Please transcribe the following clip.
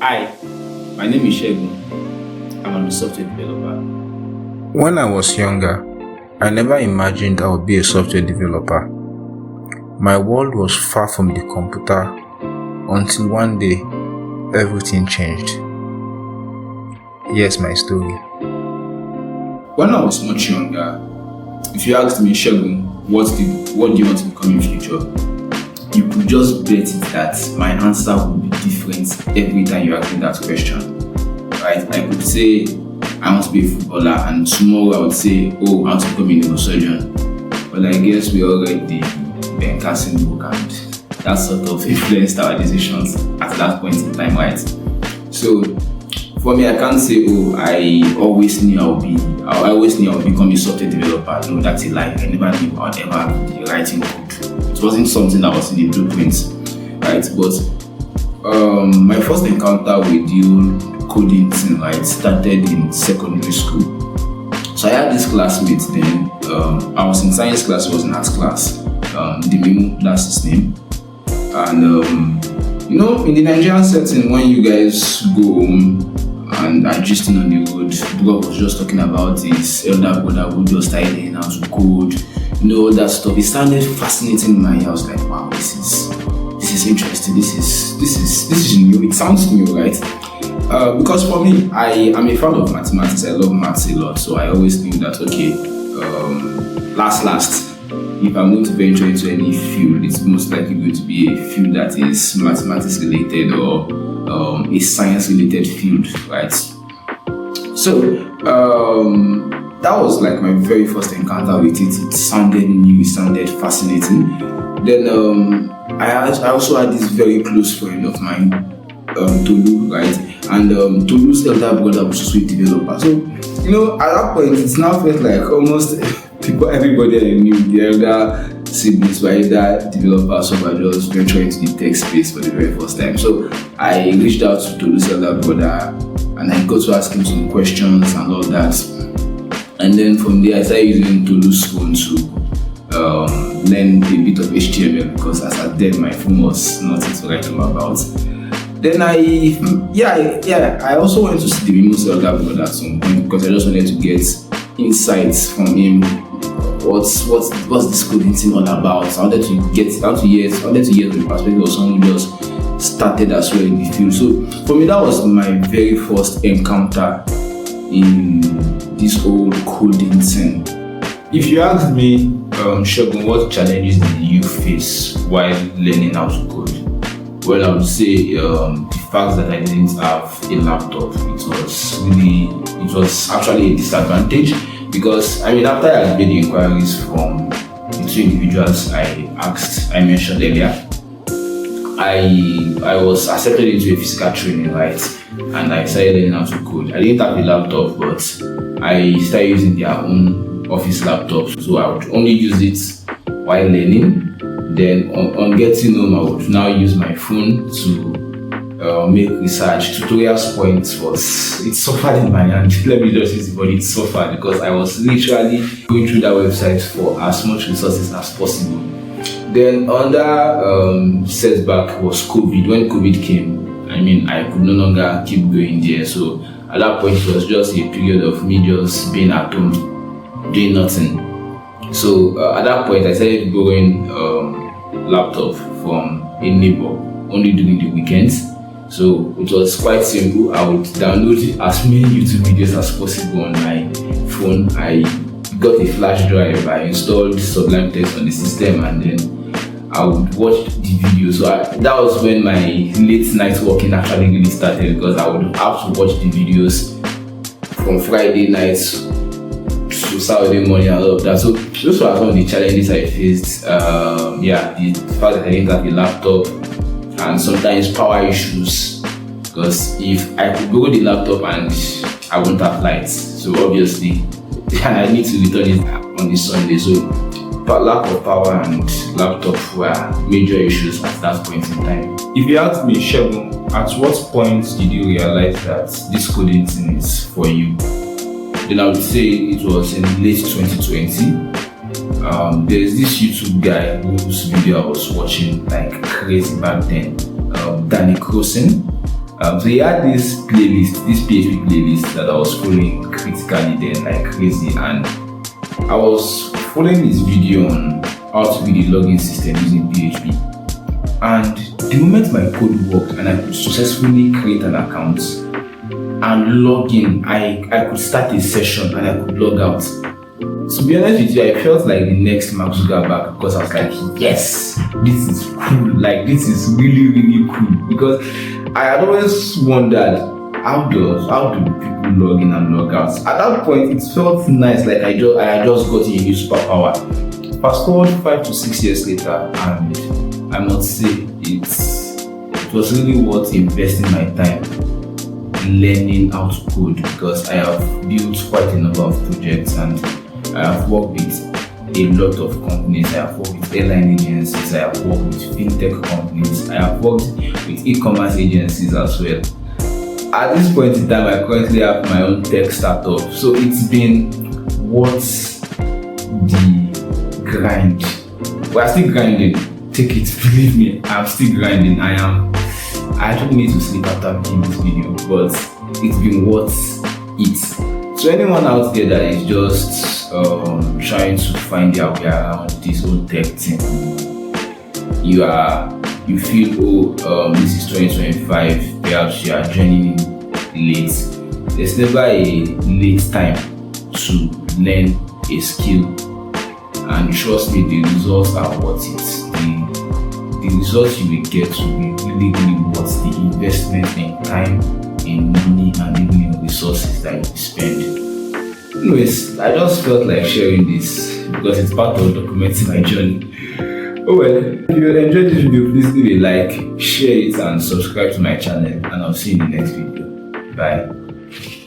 Hi, my name is Shegun. I'm a software developer. When I was younger, I never imagined I would be a software developer. My world was far from the computer until one day everything changed. Here's my story. When I was much younger, if you asked me, Shegun, what do you want to become in future? You could just bet it that my answer would be different every time you ask me that question. Right? I could say I want to be a footballer, and tomorrow I would say, oh, I want to become a neurosurgeon. But I guess we all read the Ben Carson book, and that sort of influenced our decisions at that point in time, right? So for me, I can't say, oh, I always knew I always knew I would become a software developer. No, that's a lie. I never knew I would ever be writing code. It wasn't something that was in the blueprint, right? But my first encounter with the coding thing, right, started in secondary school. So I had this classmate then. I was in science class, he was in arts class. Dimimu, that's his name. And in the Nigerian setting, when you guys go home and are gisting on the road, Bro was just talking about his elder brother who just started learning how to code, all that stuff. It sounded fascinating in my ear. I was like, wow, this is interesting. This is new. It sounds new, right? Because for me, I am a fan of mathematics. I love maths a lot, so I always think that last, if I'm going to venture into any field, it's most likely going to be a field that is mathematics related or a science related field, right? So that was like my very first encounter with it. It sounded new, it sounded fascinating. Then I also had this very close friend of mine, Tolu, right? And Tolu's elder brother was also a developer. So, at that point, it now felt like almost everybody I knew, the elder siblings were either developers or were just venturing into the tech space for the very first time. So I reached out to Tolu's elder brother and I got to ask him some questions and all that. And then from there, I started using Tolu's phone to learn a bit of HTML because as at then my phone was nothing to write home about. Then I also went to see the Mimu's elder brother at some point because I just wanted to get insights from him. What's this coding thing all about? I wanted to hear the perspective of someone who just started as well in the field. So for me, that was my very first encounter in this whole coding thing. If you ask me, Shogun, what challenges did you face while learning how to code? Well, I would say the fact that I didn't have a laptop, it was actually a disadvantage because after I had made the inquiries from the two individuals I mentioned earlier, I was accepted into a physical training, right? And I started learning how to code. I didn't have a laptop, but I started using their own office laptops, so I would only use it while learning. Then on getting home, I would now use my phone to make research. Tutorials points it suffered in my hand. Let me just use it, but it suffered because I was literally going through that website for as much resources as possible. Then another setback was COVID. When COVID came, I could no longer keep going there. So at that point, it was just a period of me just being at home, doing nothing. So at that point, I started borrowing laptop from a neighbor only during the weekends. So it was quite simple. I would download as many YouTube videos as possible on my phone. I got a flash drive. I installed Sublime Text on the system, and then I would watch the videos. So that was when my late night working actually really started because I would have to watch the videos from Friday nights to Saturday morning and all of that. So those were some of the challenges I faced. The fact that I didn't have a laptop and sometimes power issues because if I could borrow the laptop and I won't have lights, so obviously I need to return it on the Sunday. So lack of power and laptop were major issues at that point in time. If you ask me, Shegun, at what point did you realize that this coding thing is for you? Then I would say it was in late 2020. There's this YouTube guy whose video I was watching like crazy back then, Danny Croson. So he had this playlist, this PHP playlist that I was following critically then, like crazy, and I was following this video on how to build a login system using PHP. And the moment my code worked and I could successfully create an account and log in, I could start a session and I could log out. To be honest with you, I felt like the next Mark Zuckerberg because I was like, yes, this is cool. Like, this is really, really cool. Because I had always wondered, how do people log in and log out? At that point, it felt nice, like I had just got a new superpower. Fast forward 5 to 6 years later, and I must say it was really worth investing my time learning how to code, because I have built quite a number of projects and I have worked with a lot of companies. I have worked with airline agencies, I have worked with fintech companies, I have worked with e-commerce agencies as well. At this point in time, I currently have my own tech startup, so it's been worth the grind. We're still grinding. Take it, believe me, I'm still grinding. I actually need to sleep after making this video, but it's been worth it. So anyone out there that is just trying to find their way around this whole tech thing, you feel, this is 2025, perhaps you are joining in late. There's never a late time to learn a skill, and trust me, the results are worth it. The results you will get will be really, really worth the investment in time, in money, and even in resources that you spend. Anyways, I just felt like sharing this because it's part of documenting my journey. Oh well, if you enjoyed this video, please leave a like, share it, and subscribe to my channel, and I'll see you in the next video. Bye.